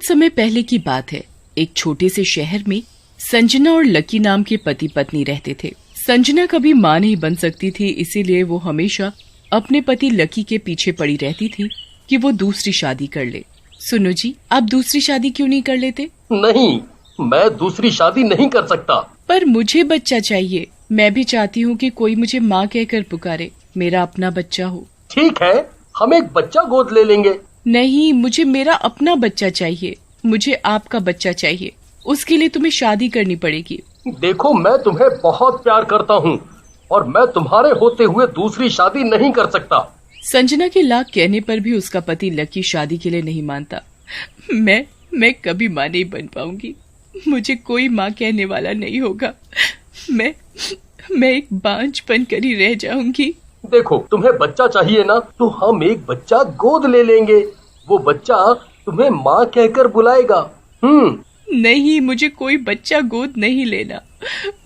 बहुत समय पहले की बात है। एक छोटे से शहर में संजना और लकी नाम के पति पत्नी रहते थे। संजना कभी माँ नहीं बन सकती थी, इसीलिए वो हमेशा अपने पति लकी के पीछे पड़ी रहती थी कि वो दूसरी शादी कर ले। सुनो जी, आप दूसरी शादी क्यों नहीं कर लेते? नहीं, मैं दूसरी शादी नहीं कर सकता। पर मुझे बच्चा चाहिए। मैं भी चाहती हूँ कि कोई मुझे माँ कहकर पुकारे, मेरा अपना बच्चा हो। ठीक है, हम एक बच्चा गोद ले लेंगे। नहीं, मुझे मेरा अपना बच्चा चाहिए। मुझे आपका बच्चा चाहिए। उसके लिए तुम्हें शादी करनी पड़ेगी। देखो, मैं तुम्हें बहुत प्यार करता हूँ और मैं तुम्हारे होते हुए दूसरी शादी नहीं कर सकता। संजना के लाख कहने पर भी उसका पति लकी शादी के लिए नहीं मानता। मैं कभी माँ नहीं बन पाऊंगी। मुझे कोई माँ कहने वाला नहीं होगा। मैं एक बांझ बनकर ही रह जाऊंगी। देखो, तुम्हें बच्चा चाहिए ना, तो हम एक बच्चा गोद ले लेंगे। वो बच्चा तुम्हें माँ कहकर बुलाएगा। नहीं, मुझे कोई बच्चा गोद नहीं लेना।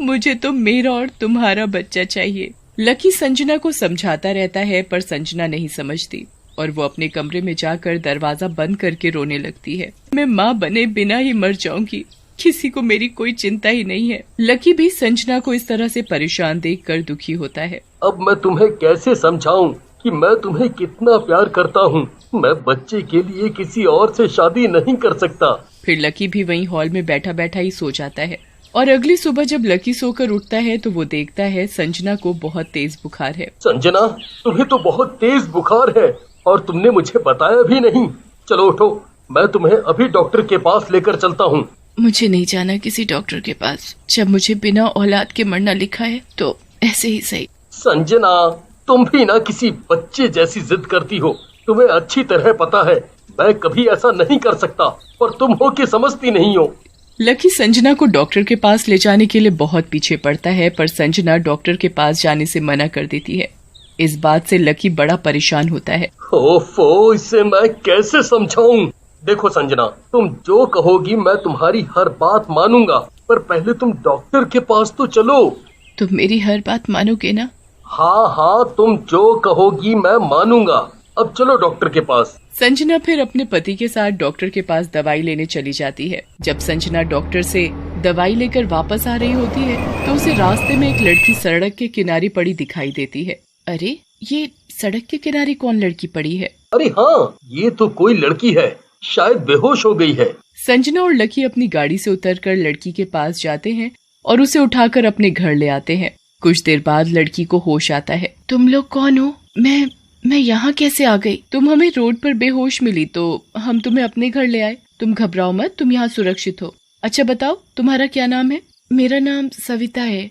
मुझे तो मेरा और तुम्हारा बच्चा चाहिए। लकी संजना को समझाता रहता है, पर संजना नहीं समझती और वो अपने कमरे में जाकर दरवाजा बंद करके रोने लगती है। मैं माँ बने बिना ही मर जाऊंगी। किसी को मेरी कोई चिंता ही नहीं है। लकी भी संजना को इस तरह से परेशान देखकर दुखी होता है। अब मैं तुम्हें कैसे समझाऊं कि मैं तुम्हें कितना प्यार करता हूँ। मैं बच्चे के लिए किसी और से शादी नहीं कर सकता। फिर लकी भी वहीं हॉल में बैठा बैठा ही सो जाता है और अगली सुबह जब लकी सोकर उठता है तो वो देखता है संजना को बहुत तेज बुखार है। संजना, तुम्हें तो बहुत तेज बुखार है और तुमने मुझे बताया भी नहीं। चलो उठो, मैं तुम्हें अभी डॉक्टर के पास लेकर चलता हूँ। मुझे नहीं जाना किसी डॉक्टर के पास। जब मुझे बिना औलाद के मरना लिखा है तो ऐसे ही सही। संजना, तुम भी ना किसी बच्चे जैसी जिद करती हो। तुम्हें अच्छी तरह पता है मैं कभी ऐसा नहीं कर सकता, पर तुम हो कि समझती नहीं हो। लकी संजना को डॉक्टर के पास ले जाने के लिए बहुत पीछे पड़ता है, पर संजना डॉक्टर के पास जाने से मना कर देती है। इस बात से लकी बड़ा परेशान होता है। ओफो, इसे मैं कैसे समझाऊं? देखो संजना, तुम जो कहोगी मैं तुम्हारी हर बात मानूंगा, पर पहले तुम डॉक्टर के पास तो चलो। तुम मेरी हर बात मानोगे ना? हाँ, तुम जो कहोगी मैं मानूंगा। अब चलो डॉक्टर के पास। संजना फिर अपने पति के साथ डॉक्टर के पास दवाई लेने चली जाती है। जब संजना डॉक्टर से दवाई लेकर वापस आ रही होती है तो उसे रास्ते में एक लड़की सड़क के किनारे पड़ी दिखाई देती है। अरे, ये सड़क के किनारे कौन लड़की पड़ी है? अरे हाँ, ये तो कोई लड़की है, शायद बेहोश हो गई है। संजना और लकी अपनी गाड़ी से उतरकर लड़की के पास जाते हैं और उसे उठाकर अपने घर ले आते हैं। कुछ देर बाद लड़की को होश आता है। तुम लोग कौन हो? मैं यहाँ कैसे आ गई? तुम हमें रोड पर बेहोश मिली तो हम तुम्हें अपने घर ले आए। तुम घबराओ मत, तुम यहाँ सुरक्षित हो। अच्छा बताओ, तुम्हारा क्या नाम है? मेरा नाम सविता है।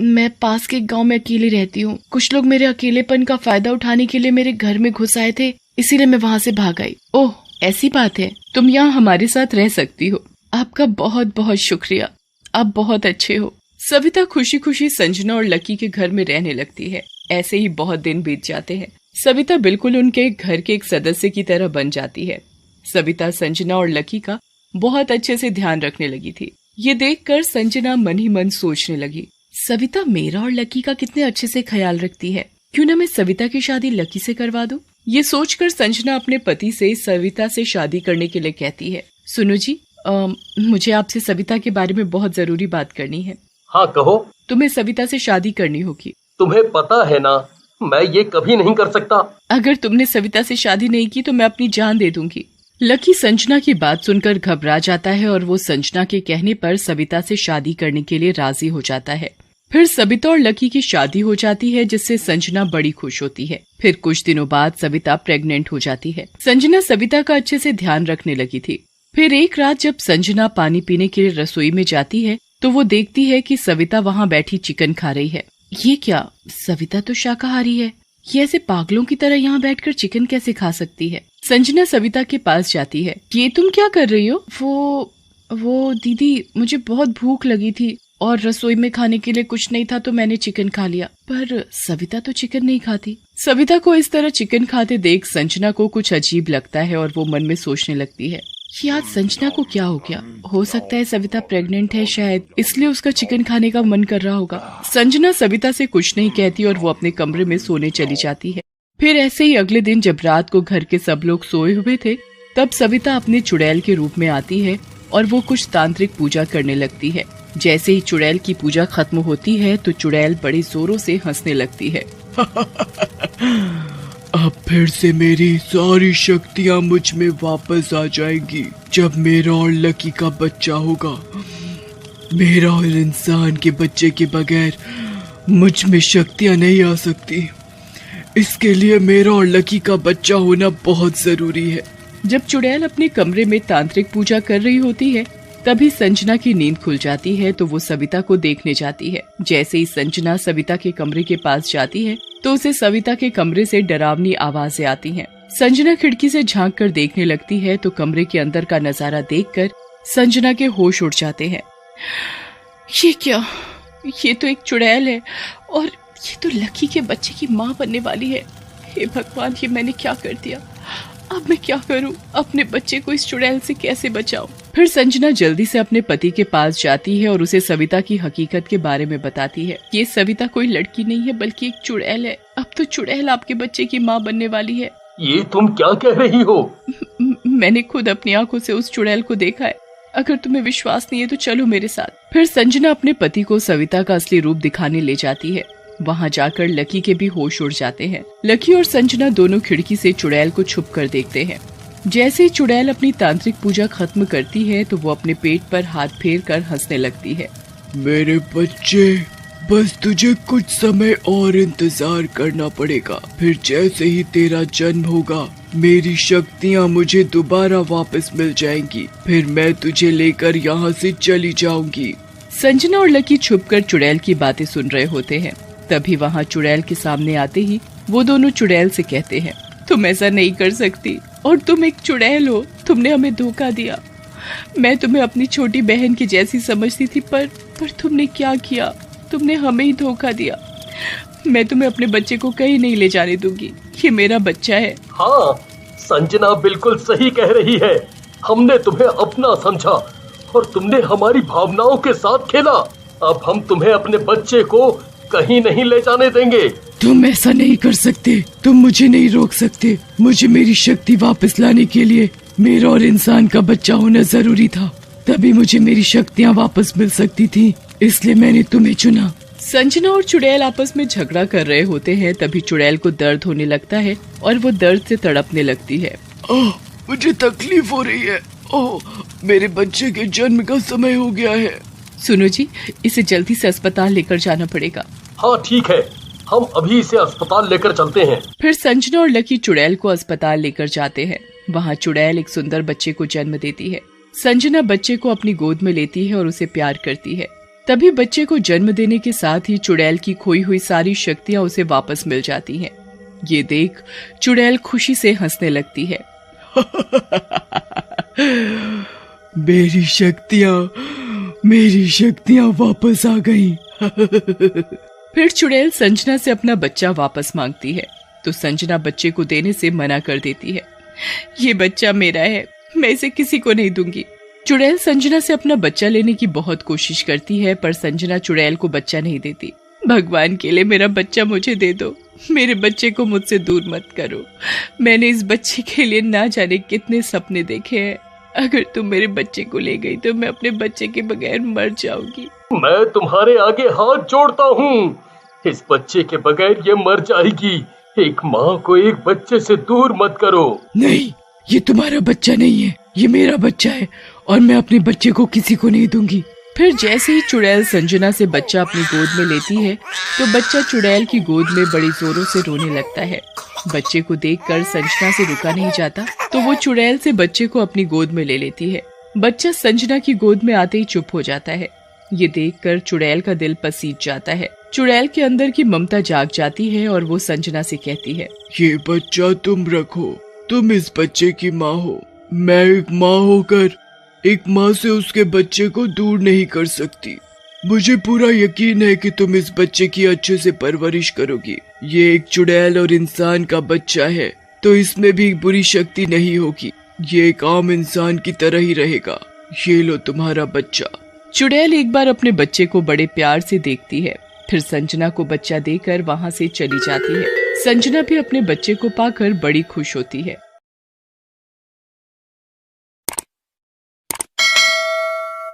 मैं पास के गांव में अकेली रहती हूँ। कुछ लोग मेरे अकेलेपन का फायदा उठाने के लिए मेरे घर में घुस आए थे, इसीलिए मैं वहाँ से भाग आई। ओह, ऐसी बात है। तुम यहाँ हमारे साथ रह सकती हो। आपका बहुत बहुत शुक्रिया, आप बहुत अच्छे हो। सविता खुशी खुशी संजना और लकी के घर में रहने लगती है। ऐसे ही बहुत दिन बीत जाते हैं। सविता बिल्कुल उनके घर के एक सदस्य की तरह बन जाती है। सविता संजना और लकी का बहुत अच्छे से ध्यान रखने लगी थी। ये देखकर संजना मन ही मन सोचने लगी, सविता मेरा और लकी का कितने अच्छे से ख्याल रखती है। क्यों ना मैं सविता की शादी लकी से करवा दूं? ये सोचकर संजना अपने पति से सविता से शादी करने के लिए कहती है। सुनो जी, मुझे आपसे सविता के बारे में बहुत जरूरी बात करनी है। हाँ कहो। तुम्हें सविता से शादी करनी होगी। तुम्हें पता है ना, मैं ये कभी नहीं कर सकता। अगर तुमने सविता से शादी नहीं की तो मैं अपनी जान दे दूंगी। लकी संजना की बात सुनकर घबरा जाता है और वो संजना के कहने पर सविता से शादी करने के लिए राजी हो जाता है। फिर सविता और लकी की शादी हो जाती है, जिससे संजना बड़ी खुश होती है। फिर कुछ दिनों बाद सविता प्रेग्नेंट हो जाती है। संजना सविता का अच्छे से ध्यान रखने लगी थी। फिर एक रात जब संजना पानी पीने के लिए रसोई में जाती है तो वो देखती है कि सविता वहाँ बैठी चिकन खा रही है। ये क्या, सविता तो शाकाहारी है। ये ऐसे पागलों की तरह यहाँ बैठकर चिकन कैसे खा सकती है? संजना सविता के पास जाती है। ये तुम क्या कर रही हो? वो दीदी, मुझे बहुत भूख लगी थी और रसोई में खाने के लिए कुछ नहीं था तो मैंने चिकन खा लिया। पर सविता तो चिकन नहीं खाती। सविता को इस तरह चिकन खाते देख संजना को कुछ अजीब लगता है और वो मन में सोचने लगती है कि आज संजना को क्या हो गया। हो सकता है सविता प्रेग्नेंट है, शायद इसलिए उसका चिकन खाने का मन कर रहा होगा। संजना सविता से कुछ नहीं कहती और वो अपने कमरे में सोने चली जाती है। फिर ऐसे ही अगले दिन जब रात को घर के सब लोग सोए हुए थे तब सविता अपने चुड़ैल के रूप में आती है और वो कुछ तांत्रिक पूजा करने लगती है। जैसे ही चुड़ैल की पूजा खत्म होती है तो चुड़ैल बड़ी जोरों से हंसने लगती है। अब फिर से मेरी सारी शक्तियाँ मुझ में वापस आ जाएंगी जब मेरा और लकी का बच्चा होगा। मेरा और इंसान के बच्चे के बगैर मुझ में शक्तियाँ नहीं आ सकती। इसके लिए मेरा और लकी का बच्चा होना बहुत जरूरी है। जब चुड़ैल अपने कमरे में तांत्रिक पूजा कर रही होती है तभी संजना की नींद खुल जाती है तो वो सविता को देखने जाती है। जैसे ही संजना सविता के कमरे के पास जाती है तो उसे सविता के कमरे से डरावनी आवाजें आती हैं। संजना खिड़की से झांक कर देखने लगती है तो कमरे के अंदर का नजारा देखकर संजना के होश उड़ जाते हैं। ये क्या? ये तो एक चुड़ैल है और ये तो लकी के बच्चे की माँ बनने वाली है। हे भगवान, ये मैंने क्या कर दिया? अब मैं क्या करूं? अपने बच्चे को इस चुड़ैल से कैसे बचाऊं? फिर संजना जल्दी से अपने पति के पास जाती है और उसे सविता की हकीकत के बारे में बताती है। ये सविता कोई लड़की नहीं है बल्कि एक चुड़ैल है। अब तो चुड़ैल आपके बच्चे की माँ बनने वाली है। ये तुम क्या कह रही हो? मैंने खुद अपनी आंखों से उस चुड़ैल को देखा है। अगर तुम्हें विश्वास नहीं है तो चलो मेरे साथ। फिर संजना अपने पति को सविता का असली रूप दिखाने ले जाती है। वहाँ जाकर लकी के भी होश उड़ जाते हैं। लकी और संजना दोनों खिड़की से चुड़ैल को छुप कर देखते हैं। जैसे ही चुड़ैल अपनी तांत्रिक पूजा खत्म करती है तो वो अपने पेट पर हाथ फेर कर हंसने लगती है। मेरे बच्चे, बस तुझे कुछ समय और इंतजार करना पड़ेगा। फिर जैसे ही तेरा जन्म होगा मेरी शक्तियाँ मुझे दोबारा वापस मिल जाएंगी। फिर मैं तुझे लेकर यहाँ से चली जाऊंगी। संजना और लकी छुपकर चुड़ैल की बातें सुन रहे होते हैं। तभी वहाँ चुड़ैल के सामने आते ही वो दोनों चुड़ैल से कहते हैं, तुम ऐसा नहीं कर सकती और तुम एक चुड़ैल हो। तुमने हमें धोखा दिया। मैं तुम्हें अपनी छोटी बहन की जैसी समझती थी पर तुमने क्या किया? तुमने हमें ही धोखा दिया। मैं तुम्हें अपने बच्चे को कहीं नहीं ले जाने दूंगी। ये मेरा बच्चा है। हाँ, संजना बिल्कुल सही कह रही है। हमने तुम्हें अपना समझा और तुमने हमारी भावनाओं के साथ खेला। अब हम तुम्हें अपने बच्चे को कहीं नहीं ले जाने देंगे। तुम ऐसा नहीं कर सकते। तुम मुझे नहीं रोक सकते। मुझे मेरी शक्ति वापस लाने के लिए मेरा और इंसान का बच्चा होना जरूरी था। तभी मुझे मेरी शक्तियाँ वापस मिल सकती थी। इसलिए मैंने तुम्हें चुना। संजना और चुड़ैल आपस में झगड़ा कर रहे होते हैं। तभी चुड़ैल को दर्द होने लगता है और वो दर्द से तड़पने लगती है। मुझे तकलीफ हो रही है। मेरे बच्चे के जन्म का समय हो गया है। सुनो जी, इसे जल्दी से अस्पताल लेकर जाना पड़ेगा। हाँ ठीक है, हम अभी इसे अस्पताल लेकर चलते हैं। फिर संजना और लकी चुड़ैल को अस्पताल लेकर जाते हैं। वहाँ चुड़ैल एक सुंदर बच्चे को जन्म देती है। संजना बच्चे को अपनी गोद में लेती है और उसे प्यार करती है। तभी बच्चे को जन्म देने के साथ ही चुड़ैल की खोई हुई सारी शक्तियाँ उसे वापस मिल जाती हैं। ये देख चुड़ैल खुशी से हंसने लगती है। मेरी शक्तियाँ वापस आ गई। फिर चुड़ैल संजना से अपना बच्चा वापस मांगती है तो संजना बच्चे को देने से मना कर देती है। ये बच्चा मेरा है, मैं इसे किसी को नहीं दूंगी। चुड़ैल संजना से अपना बच्चा लेने की बहुत कोशिश करती है पर संजना चुड़ैल को बच्चा नहीं देती। भगवान के लिए मेरा बच्चा मुझे दे दो। मेरे बच्चे को मुझसे दूर मत करो। मैंने इस बच्चे के लिए ना जाने कितने सपने देखे हैं। अगर तुम मेरे बच्चे को ले गई तो मैं अपने बच्चे के बगैर मर जाऊंगी। मैं तुम्हारे आगे हाथ जोड़ता हूँ। इस बच्चे के बगैर ये मर जाएगी। एक माँ को एक बच्चे से दूर मत करो। नहीं, ये तुम्हारा बच्चा नहीं है, ये मेरा बच्चा है और मैं अपने बच्चे को किसी को नहीं दूंगी। फिर जैसे ही चुड़ैल संजना से बच्चा अपनी गोद में लेती है तो बच्चा चुड़ैल की गोद में बड़ी जोरों से रोने लगता है। बच्चे को देखकर संजना से रुका नहीं जाता तो वो चुड़ैल से बच्चे को अपनी गोद में ले लेती है। बच्चा संजना की गोद में आते ही चुप हो जाता है। ये देखकर चुड़ैल का दिल पसीज जाता है। चुड़ैल के अंदर की ममता जाग जाती है और वो संजना से कहती है, ये बच्चा तुम रखो, तुम इस बच्चे की माँ हो। मैं एक माँ होकर एक माँ से उसके बच्चे को दूर नहीं कर सकती। मुझे पूरा यकीन है कि तुम इस बच्चे की अच्छे से परवरिश करोगी। ये एक चुड़ैल और इंसान का बच्चा है तो इसमें भी बुरी शक्ति नहीं होगी। ये एक आम इंसान की तरह ही रहेगा। ये लो तुम्हारा बच्चा। चुड़ैल एक बार अपने बच्चे को बड़े प्यार से देखती है, फिर संजना को बच्चा देकर वहाँ से चली जाती है। संजना भी अपने बच्चे को पाकर बड़ी खुश होती है।